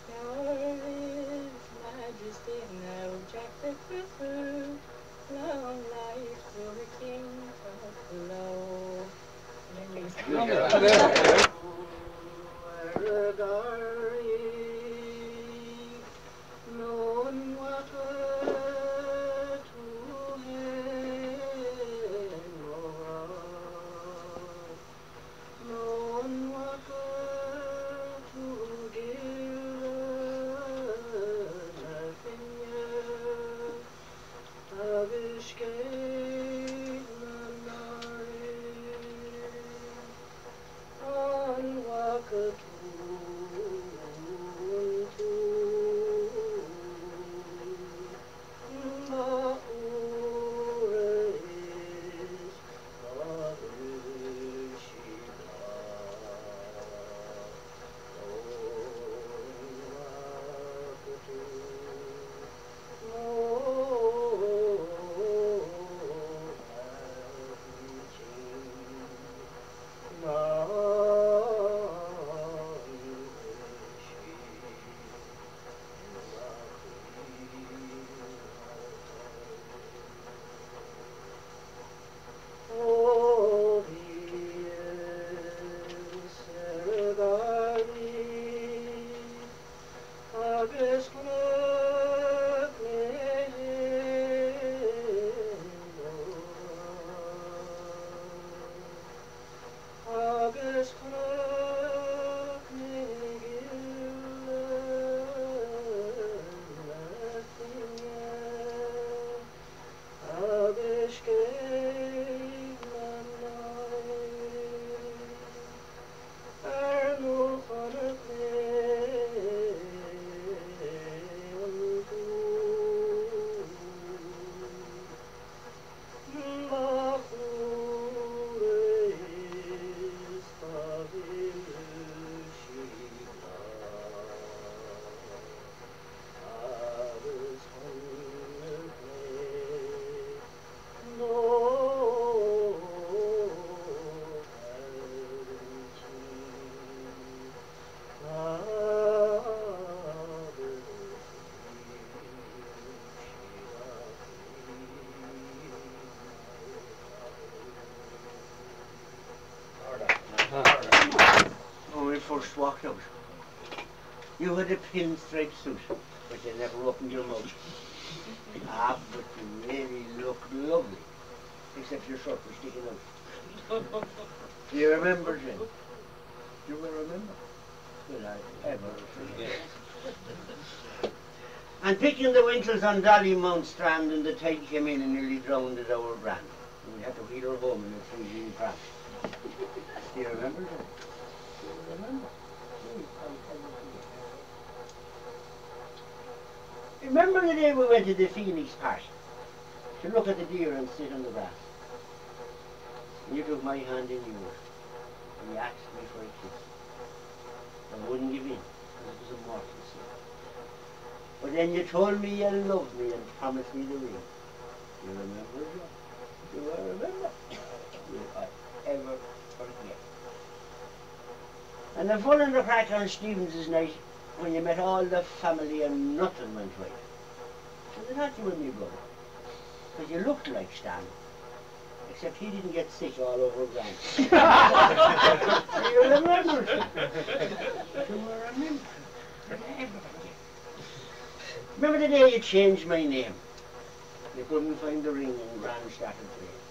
Your His Majesty now, Jack the Cripple, long life to the King Cockalow. First walked out, you had a pinstripe suit, but you never opened your mouth. Ah, but you really looked lovely, except your shirt was sticking out. Do you remember, Jim? Do you remember? Will I ever forget? And picking the winters on Dollymount Strand, and the tide came in and nearly drowned at our brand. And we had to wheel her home in a freezing pram. Do you remember, Jim? Remember? Remember the day we went to the Phoenix Park to look at the deer and sit on the grass? And you took my hand in yours. He asked me for a kiss. I wouldn't give in, because it was a mortal sin. But then you told me you loved me and promised me the ring. You remember, John? Do I remember? Will I ever forget? And the fun and the crack on Stevens's night, when you met all the family and nothing went right. So they thought you were my brother, because you looked like Stan, except he didn't get sick all over ground. You remember? Do I remember? Remember the day you changed my name? You couldn't find the ring and Gran started playing.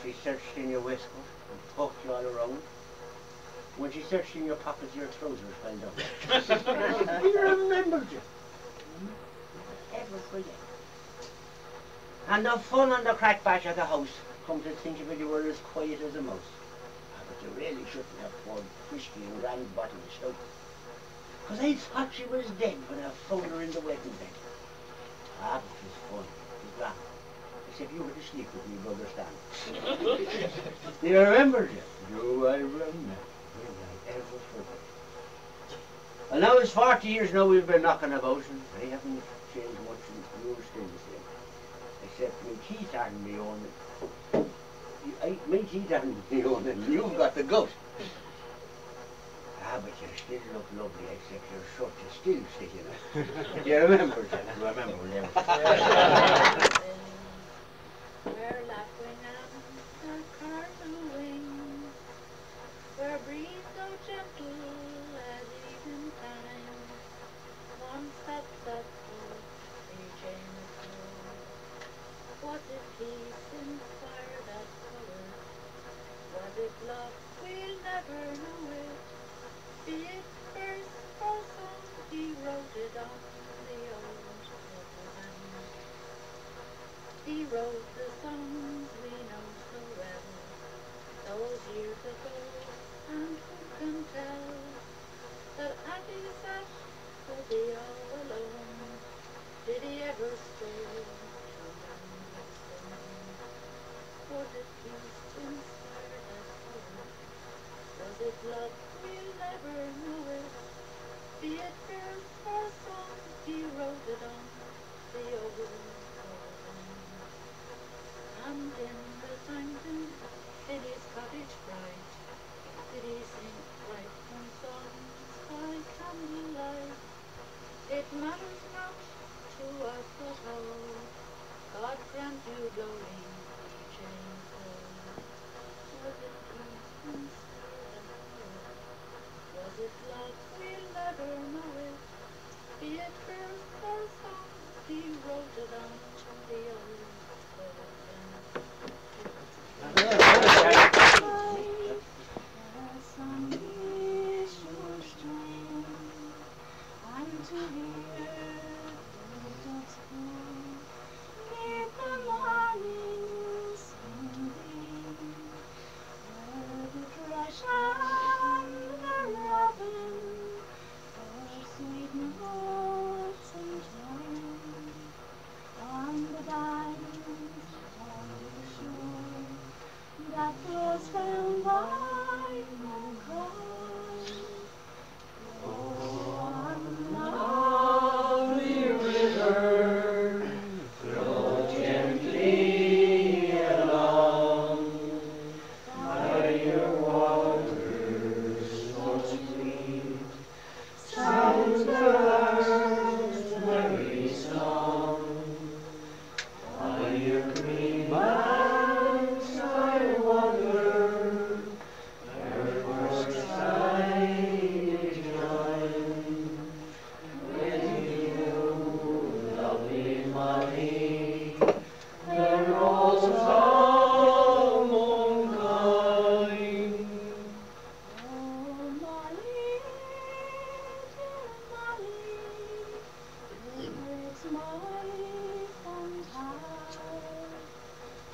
She searched in your waistcoat and poked you all around. When she searched in your pockets, your trousers fell down. You remembered you. Ever forget. And the fun and the crack bash at the house, come to think of it, you were as quiet as a mouse. But you really shouldn't have poured whiskey in Gran's bottle of stout. Because I thought she was dead when I found her in the wedding bed. Ah, but it was fun. It was grand. Except you were to sleep with me, brother Stan. Do you remember you? Do I remember? Will I ever forget? Well, now it's 40 years now we've been knocking about, and I haven't changed much, and you're still the same. Except my teeth aren't me own. My teeth aren't me own, and you've got the gout. Ah, but you still look lovely, except your shirt is still sticking out. Do you remember that? Do I remember them? We're laughing at the cardinal wing, where Bríd so gentle as even time. Once that thoughtful reaching the floor, was it peace inspired that colour? Was it love? We'll never know it. Be it verse or song, he wrote it on the old purple hand. He wrote the songs we know so well, those years ago, and who can tell that at his sat was he all alone? Did he ever stray to Wexford? Was it peace inspired that colour? Was it love? We'll never know it. Be it verse or song, he wrote it on the old purple. And in the fountain, in his cottage bright, did he sing bright from songs by candlelight? It matters not to us at all. God grant you glory, James. Was it peace inspired that colour? Was it love? We'll never know it. Be it verse or song, he wrote it on the old purple. Some wish your strength, and to hear the dogs call, mid the morning singing, where the thrush and the robin for sweet notes and tone, on the diamonds on the shore that flows down by my coast. Oh, on the lovely river, flow gently along, by your waters so sweet, sounds the lark's merry song. By your green banks I wander, where first I join with you, lovely Mháille, the rose of womankind. Oh, Mháille, dear Mháille, it breaks my fond heart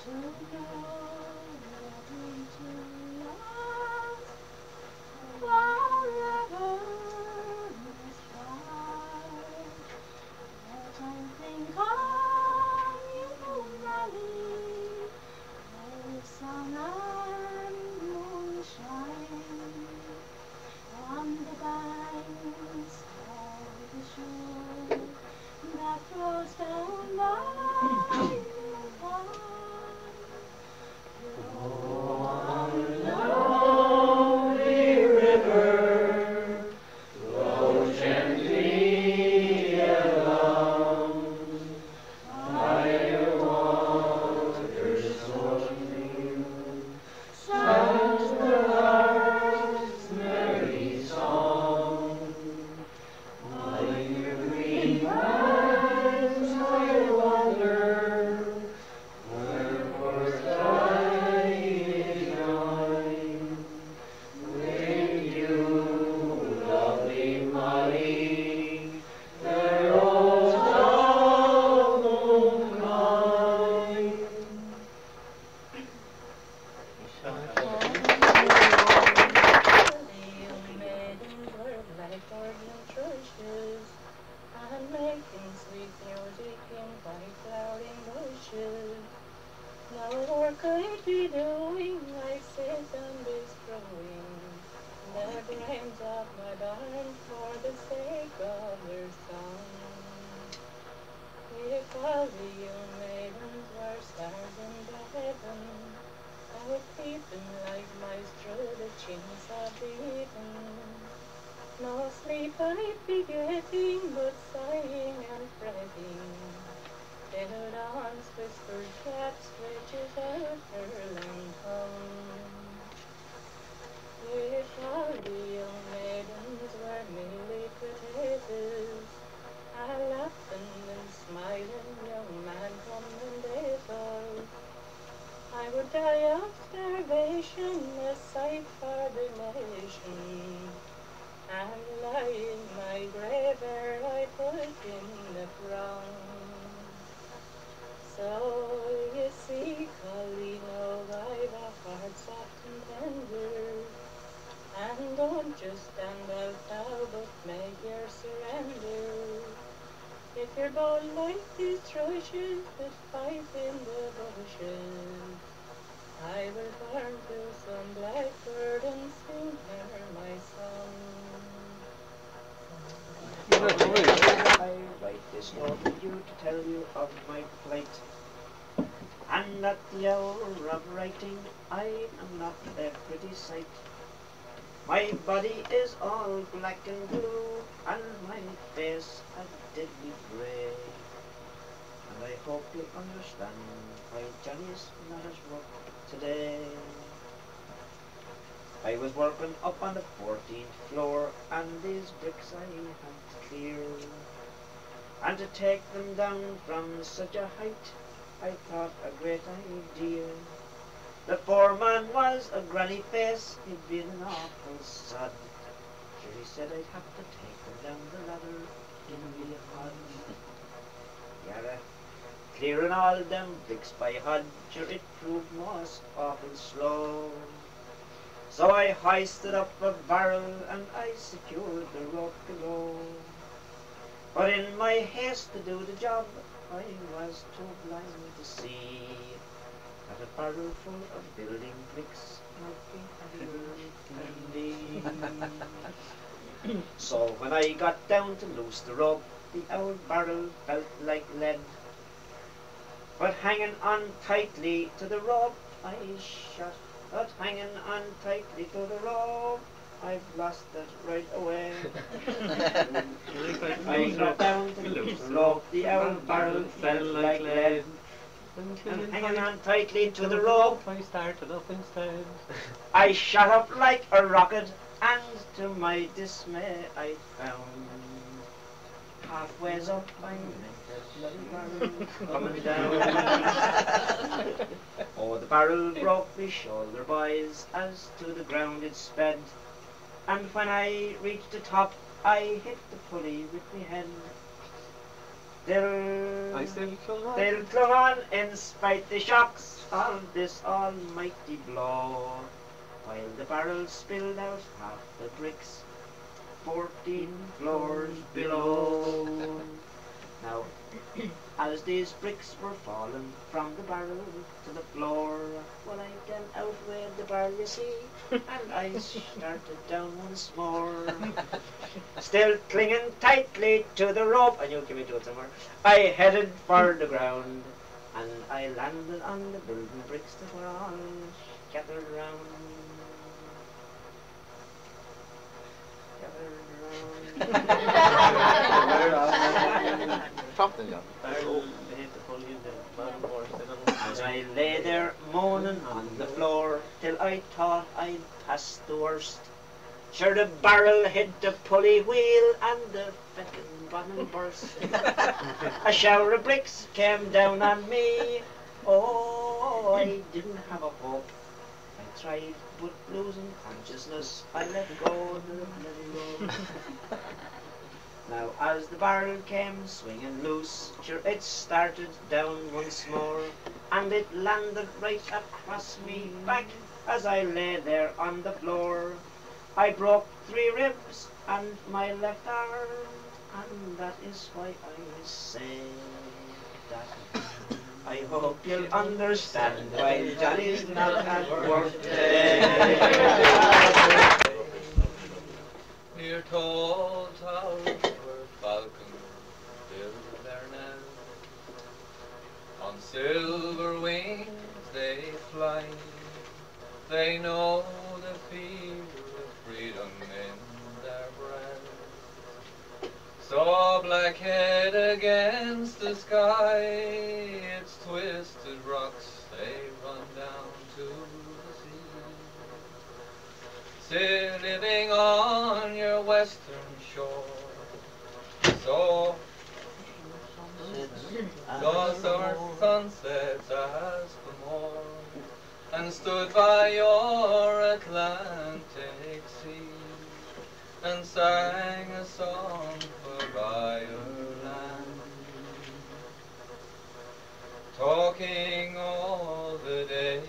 to know that we two last forever this part. But I think What could I be doing? I sit and be screwing the grains of my barn for the sake of their song. If all the young maidens were stars in the heaven, I would peep them like mice through the chinks of the even. No sleep I'd be getting, but sighing and fretting, till dawn's whispered cat stretches out her long tongue. If all the young maidens were merely potatoes, I laughing and smiling young man commendator, I would die of starvation, a sight for the nation, and lie in my grave ere I put in the ground. So you see, Colleen, oh, I've a heart soft and tender, and don't just stand out now, but make your surrender. If you're bold like these thrushes that fight in the bushes, I will burn to some blackbird and sing her my song. I write this note to you to tell you of my plight, and at the hour of writing I am not a pretty sight. My body is all black and blue, and my face a deadly grey, and I hope you'll understand why Johnny's not at work today. I was working up on the 14th floor, and these bricks I had to clear, and to take them down from such a height I thought a great idea. The foreman was a granny face, he'd been an awful sod, sure he said I'd have to take them down the ladder in the hod. Yara, clearing all them bricks by hod, sure it proved most awful slow. So I hoisted up a barrel and I secured the rope below. But in my haste to do the job, I was too blind to see that a barrel full of building bricks might be handy. So when I got down to loose the rope, the old barrel felt like lead. But hanging on tightly to the rope, I shot. But hanging on tightly to the rope, I've lost it right away. I got down to loose the rope, the old barrel felt like lead. And hanging on tightly to the rope, I started up instead. I shot up like a rocket, and to my dismay I found halfway's up I met the bloody barrel coming down. Oh, the barrel broke me shoulder, boys, as to the ground it sped, and when I reached the top I hit the pulley with my head. They'll clung on in spite the shocks of this almighty blow, while the barrel spilled out half the bricks 14 floors below. Now, as these bricks were falling from the barrel to the floor, well, I then outweighed the bar, you see, and I started down once more. Still clinging tightly to the rope, I knew Kimmy do it somewhere, I headed for the ground, and I landed on the building bricks that were all scattered around. As I lay there moaning on the floor, till I thought I'd passed the worst, sure the barrel hit the pulley wheel and the feckin' bottom burst. A shower of bricks came down on me. Oh, I didn't have a hope. I tried, but losing consciousness, I let go of the bloody rope. Now, as the barrel came swinging loose, sure it started down once more, and it landed right across me back as I lay there on the floor. I broke 3 ribs and my left arm, and that is why I say that I I hope you'll understand why Johnny's not at work today. Near tall towers where falcons build their nests, on silver wings they fly. They know the feel of freedom in their breasts. So black-head against the sky, its twisted rocks they run down to the sea. Still living on your western shore, so summer sunsets asked for more, and stood by your Atlantic sea, and sang a song for Ireland, talking all the day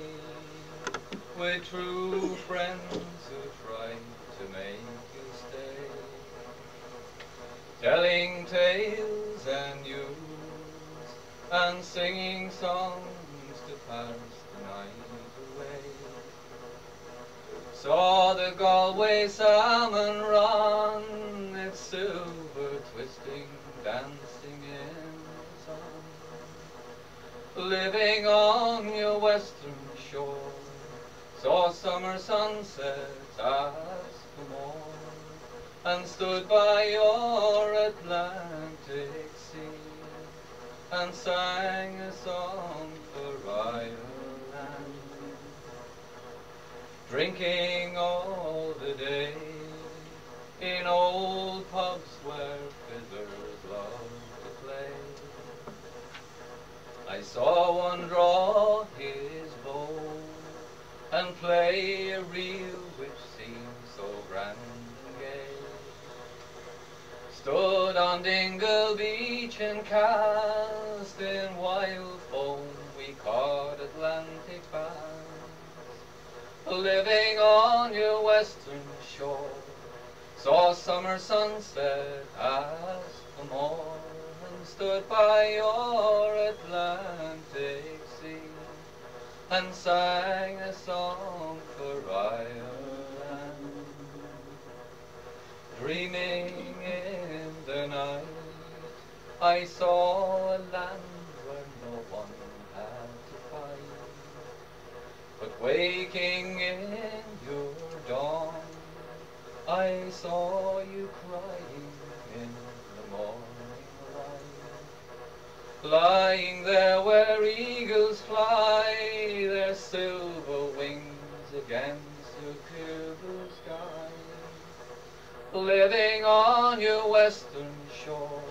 with true friends who tried to make you stay, telling tales and news, and singing songs to pass the night away. Saw the Galway salmon run, its silver twisting, dancing in the sun. Living on your western shore, saw summer sunsets, asked for more, and stood by your Atlantic sea, and sang a song for Ireland, drinking all the day in old pubs where fiddlers love to play. I saw one draw his bow and play a reel which seemed so grand and gay. Stood on Dingle Beach and cast in wild foam we caught Atlantic bass. Living on your western shore, saw summer sunset, asked for more, and stood by your Atlantic sea, and sang a song for Ireland. Dreaming in the night, I saw a land where no one had to fight, but waking in your dawn, I saw you crying in the morning light, lying there where eagles fly their silver wings against your clear blue sky. Living on your western shore,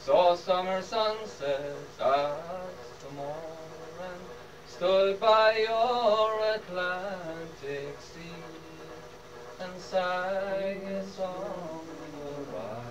saw summer sunsets, asked for more, and stood by your Atlantic sea, and sang a song for Ireland.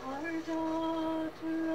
Our daughter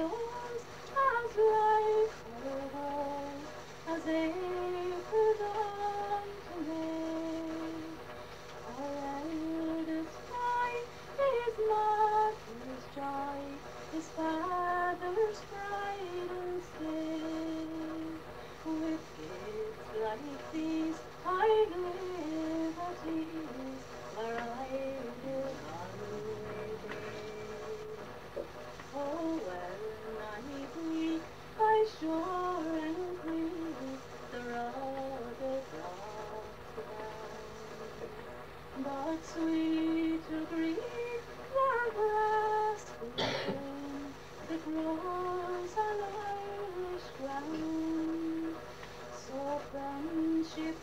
sweet to greet the grass green that grows on Irish ground. So friendship